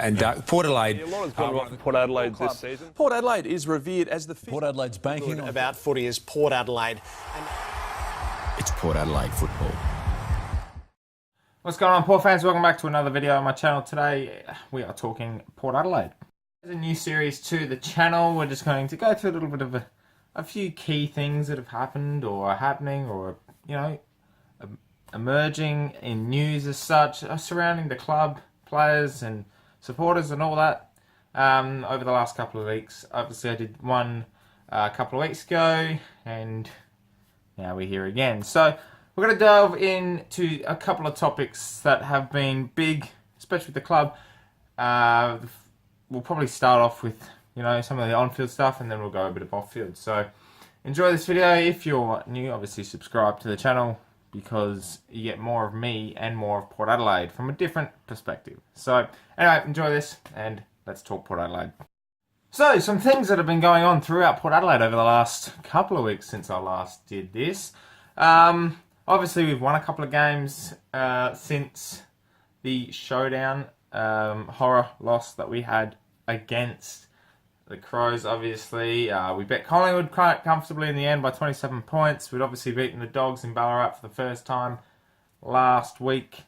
and Port Adelaide. A lot has gone right for Port Adelaide this season. Port Adelaide is revered as the Port Adelaide's banking on about footy is Port Adelaide. It's Port Adelaide Football. What's going on, Port fans? Welcome back to another video on my channel. Today we are talking Port Adelaide. There's a new series to the channel. We're just going to go through a little bit of a few key things that have happened or are happening or, you know, emerging in news as such surrounding the club, players and supporters and all that over the last couple of weeks. Obviously I did one a couple of weeks ago and now we're here again. So we're going to delve into a couple of topics that have been big, especially with the club. We'll probably start off with, you know, some of the on-field stuff and then we'll go a bit of off-field. So enjoy this video. If you're new, obviously subscribe to the channel because you get more of me and more of Port Adelaide from a different perspective. So anyway, enjoy this and let's talk Port Adelaide. So some things that have been going on throughout Port Adelaide over the last couple of weeks since I last did this. Obviously we've won a couple of games since the showdown horror loss that we had against the Crows. Obviously we bet Collingwood quite comfortably in the end by 27 points. We'd obviously beaten the Dogs in Ballarat for the first time last week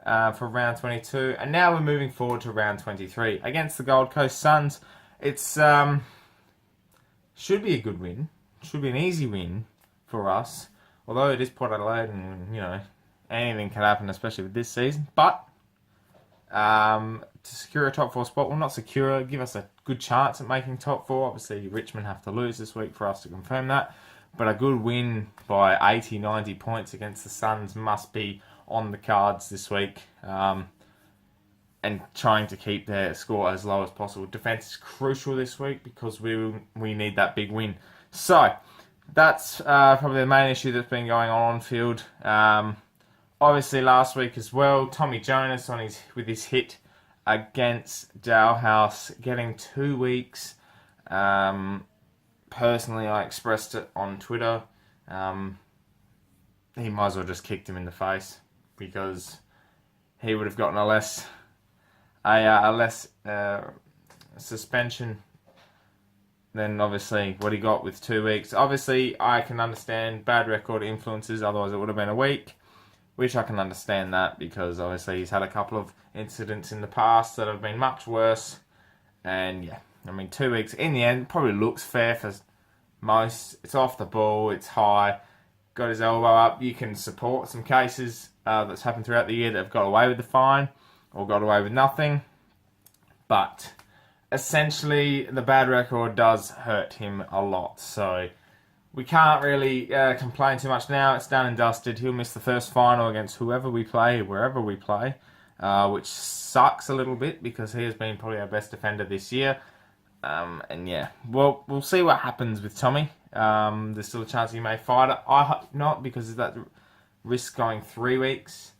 for round 22, and now we're moving forward to round 23 against the Gold Coast Suns. It's should be a good win, should be an easy win for us, although it is Port Adelaide and, you know, anything can happen, especially with this season. But to secure a top 4 spot, well, not secure, give us a good chance at making top 4. Obviously Richmond have to lose this week for us to confirm that, but a good win by 80-90 points against the Suns must be on the cards this week, and trying to keep their score as low as possible. Defence is crucial this week because we need that big win. So that's probably the main issue that's been going on field. Obviously last week as well, Tommy Jonas with his hit against Dalhouse, getting 2 weeks. Personally, I expressed it on Twitter. He might as well just kicked him in the face because he would have gotten a less suspension than obviously what he got with 2 weeks. Obviously, I can understand bad record influences, otherwise it would have been a week, which I can understand that because obviously he's had a couple of incidents in the past that have been much worse. And yeah, I mean 2 weeks in the end probably looks fair for most. It's off the ball, it's high, got his elbow up. You can support some cases that's happened throughout the year that have got away with the fine or got away with nothing, but essentially the bad record does hurt him a lot, so we can't really complain too much now. It's done and dusted. He'll miss the first final against whoever we play, wherever we play, which sucks a little bit because he has been probably our best defender this year. And yeah, well, we'll see what happens with Tommy. There's still a chance he may fight it. I hope not, because of that risk going 3 weeks.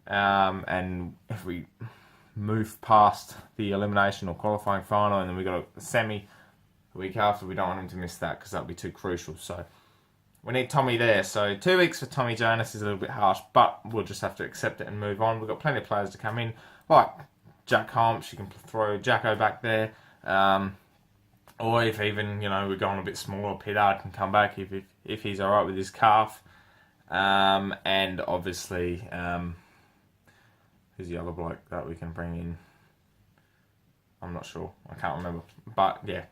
And if we move past the elimination or qualifying final and then we got a semi the week after, we don't want him to miss that because that would be too crucial. So we need Tommy there. So 2 weeks for Tommy Jonas is a little bit harsh, but we'll just have to accept it and move on. We've got plenty of players to come in, like Jack Holmes. You can throw Jacko back there. Or if even, you know, we're going a bit smaller, Pittard can come back if he's alright with his calf. And obviously, who's the other bloke that we can bring in? I'm not sure. I can't remember. But yeah,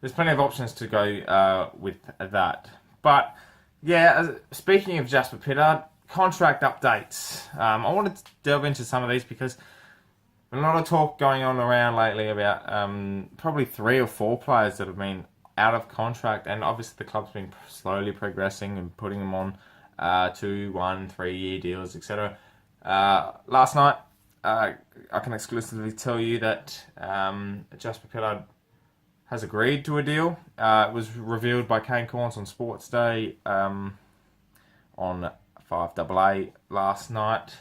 there's plenty of options to go with that. But yeah, speaking of Jasper Pittard, contract updates. I wanted to delve into some of these because a lot of talk going on around lately about probably 3 or 4 players that have been out of contract, and obviously the club's been slowly progressing and putting them on 2, 1, 3 year deals, etc. Last night, I can exclusively tell you that Jasper Pittard has agreed to a deal. It was revealed by Kane Corns on Sports Day on 5AA last night.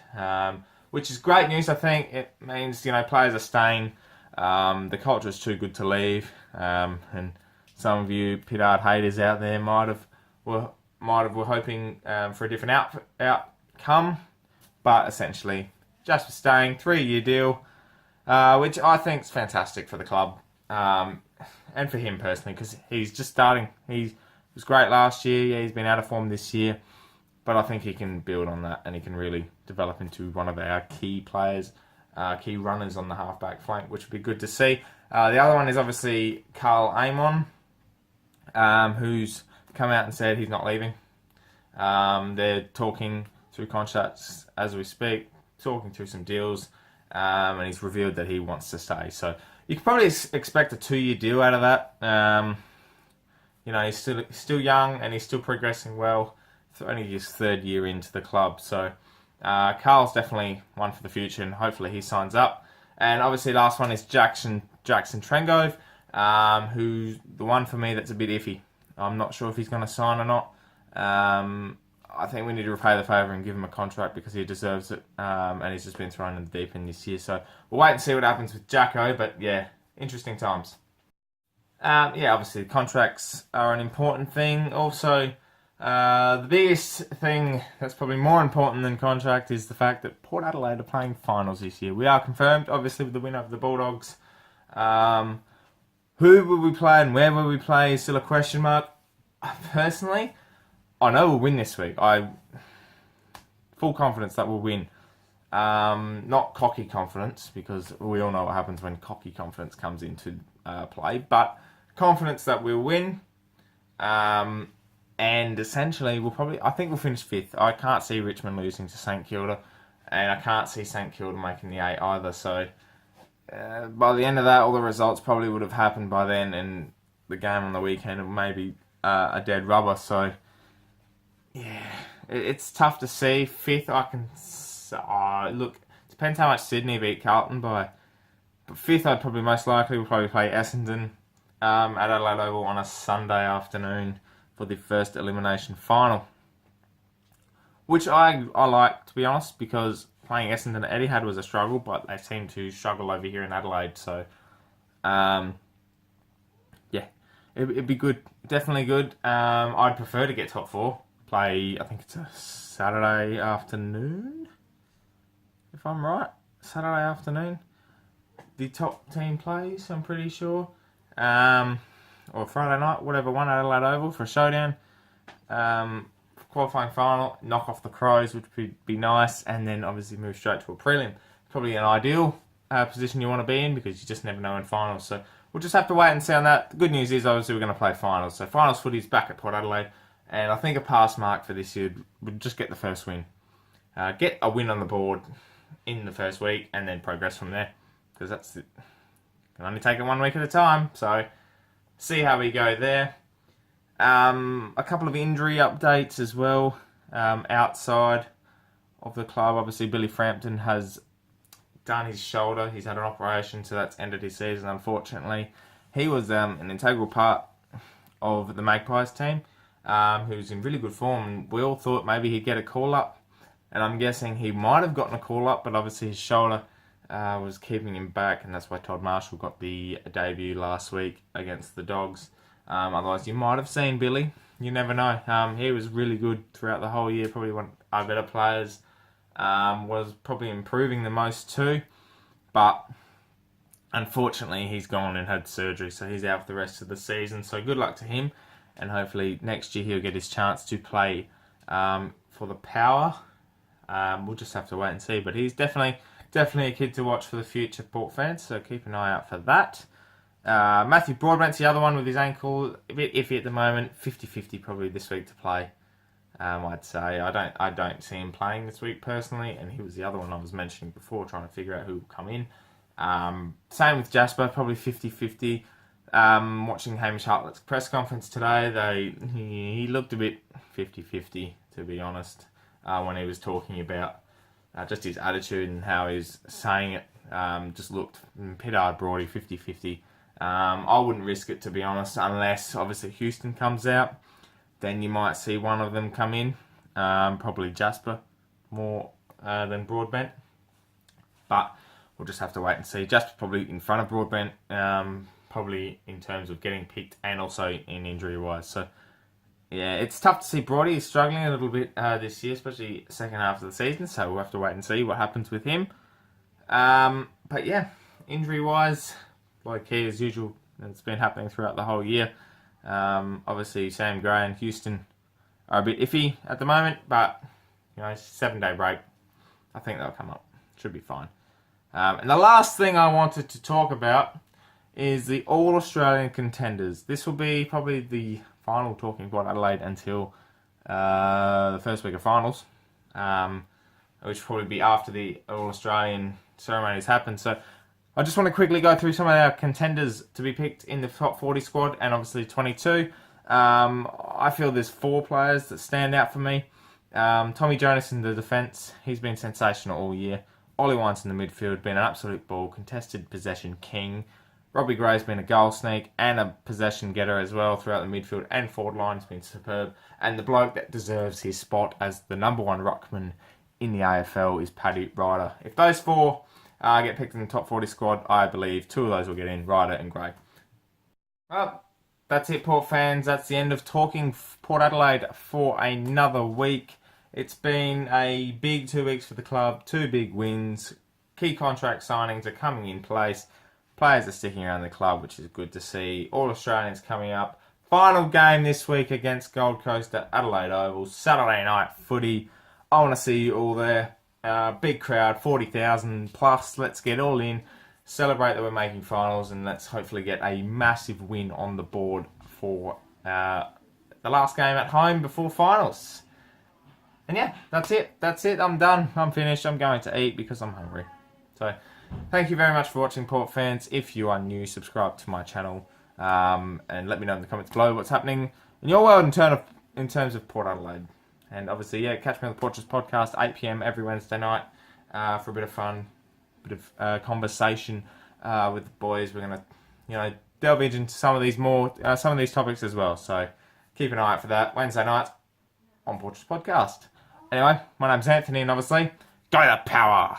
Which is great news. I think it means, you know, players are staying. The culture is too good to leave, and some of you Pittard haters out there were hoping for a different outcome, but essentially Jasper staying, 3 year deal. which I think is fantastic for the club and for him personally, because he's just starting. He was great last year. Yeah, he's been out of form this year, but I think he can build on that and he can really develop into one of our key players, key runners on the halfback flank, which would be good to see. The other one is obviously Carl Amon, who's come out and said he's not leaving. They're talking through contracts as we speak, talking through some deals, and he's revealed that he wants to stay. So you can probably expect a 2-year deal out of that. He's still young and he's still progressing well. It's only his 3rd year into the club, so Carl's definitely one for the future, and hopefully he signs up. And obviously, last one is Jackson Trengove, who's the one for me that's a bit iffy. I'm not sure if he's going to sign or not. I think we need to repay the favour and give him a contract because he deserves it, and he's just been thrown in the deep end this year. So we'll wait and see what happens with Jacko, but yeah, interesting times. Obviously contracts are an important thing. Also, the biggest thing that's probably more important than contract is the fact that Port Adelaide are playing finals this year. We are confirmed, obviously, with the win over the Bulldogs. Who will we play and where will we play is still a question mark. Personally, I know we'll win this week. Full confidence that we'll win. Not cocky confidence, because we all know what happens when cocky confidence comes into play, but confidence that we'll win. And essentially, I think we'll finish 5th. I can't see Richmond losing to St Kilda, and I can't see St Kilda making the 8 either. So by the end of that, all the results probably would have happened by then, and the game on the weekend may be a dead rubber. So yeah, it's tough to see. 5th, I can look. Depends how much Sydney beat Carlton by. But 5th, I'd probably most likely will probably play Essendon at Adelaide Oval on a Sunday afternoon for the first elimination final, which I like, to be honest, because playing Essendon at Etihad was a struggle, but they seem to struggle over here in Adelaide. So, it'd be good, definitely good. I'd prefer to get top 4. Play, I think it's a Saturday afternoon, if I'm right. Saturday afternoon, the top team plays, I'm pretty sure. Or Friday night, whatever one, Adelaide Oval for a showdown. Qualifying final, knock off the Crows, which would be nice, and then obviously move straight to a prelim. Probably an ideal position you want to be in, because you just never know in finals. So we'll just have to wait and see on that. The good news is obviously we're going to play finals. So finals footy is back at Port Adelaide, and I think a pass mark for this year would just get the first win. Get a win on the board in the first week, and then progress from there, because that's it. Can only take it 1 week at a time. So see how we go there. A couple of injury updates as well outside of the club. Obviously, Billy Frampton has done his shoulder. He's had an operation, so that's ended his season, unfortunately. He was an integral part of the Magpies team, who's in really good form. And we all thought maybe he'd get a call-up, and I'm guessing he might have gotten a call-up, but obviously his shoulder was keeping him back, and that's why Todd Marshall got the debut last week against the Dogs. Otherwise, you might have seen Billy. You never know. He was really good throughout the whole year. Probably one of our better players. Was probably improving the most too. But unfortunately, he's gone and had surgery, so he's out for the rest of the season. So good luck to him. And hopefully next year he'll get his chance to play for the Power. We'll just have to wait and see. But he's definitely a kid to watch for the future Port fans. So keep an eye out for that. Matthew Broadbent's the other one with his ankle, a bit iffy at the moment. 50-50 probably this week to play. I'd say I don't see him playing this week personally, and he was the other one I was mentioning before, trying to figure out who will come in. Same with Jasper, probably 50-50. Watching Hamish Hartlett's press conference today, he looked a bit 50-50 to be honest, when he was talking about just his attitude and how he's saying it. Just looked Pittard Brody 50-50. I wouldn't risk it, to be honest, unless obviously Houston comes out. Then you might see one of them come in, probably Jasper more than Broadbent. But we'll just have to wait and see. Jasper probably in front of Broadbent, probably in terms of getting picked and also in injury-wise. So, yeah, it's tough to see Brody. He's struggling a little bit this year, especially second half of the season. So we'll have to wait and see what happens with him. But yeah, injury-wise, like key as usual, it's been happening throughout the whole year. Obviously, Sam Gray and Houston are a bit iffy at the moment, but 7-day break, I think they'll come up. Should be fine. And the last thing I wanted to talk about is the All-Australian contenders. This will be probably the final talking Port Adelaide until the first week of finals, which will probably be after the All-Australian ceremonies happen. So I just want to quickly go through some of our contenders to be picked in the top 40 squad, and obviously 22. I feel there's 4 players that stand out for me. Tommy Jonas in the defence, he's been sensational all year. Ollie Wines in the midfield, been an absolute ball, contested possession king. Robbie Gray's been a goal sneak and a possession getter as well throughout the midfield and forward line has been superb. And the bloke that deserves his spot as the number 1 ruckman in the AFL is Paddy Ryder. If those 4 get picked in the top 40 squad, I believe 2 of those will get in, Ryder and Gray. Well, that's it, Port fans. That's the end of talking Port Adelaide for another week. It's been a big 2 weeks for the club, 2 big wins. Key contract signings are coming in place. Players are sticking around the club, which is good to see. All Australians coming up. Final game this week against Gold Coast at Adelaide Oval. Saturday night footy. I want to see you all there. Big crowd, 40,000 plus. Let's get all in. Celebrate that we're making finals, and let's hopefully get a massive win on the board for the last game at home before finals. And yeah, that's it. I'm done. I'm finished. I'm going to eat because I'm hungry. So, thank you very much for watching, Port fans. If you are new, subscribe to my channel and let me know in the comments below what's happening in your world in terms of Port Adelaide. And obviously, catch me on the Portraits podcast, 8 p.m. every Wednesday night for a bit of fun, a bit of conversation with the boys. We're gonna, delve into some of these topics as well. So keep an eye out for that Wednesday night on Portraits podcast. Anyway, my name's Anthony, and obviously, go the power.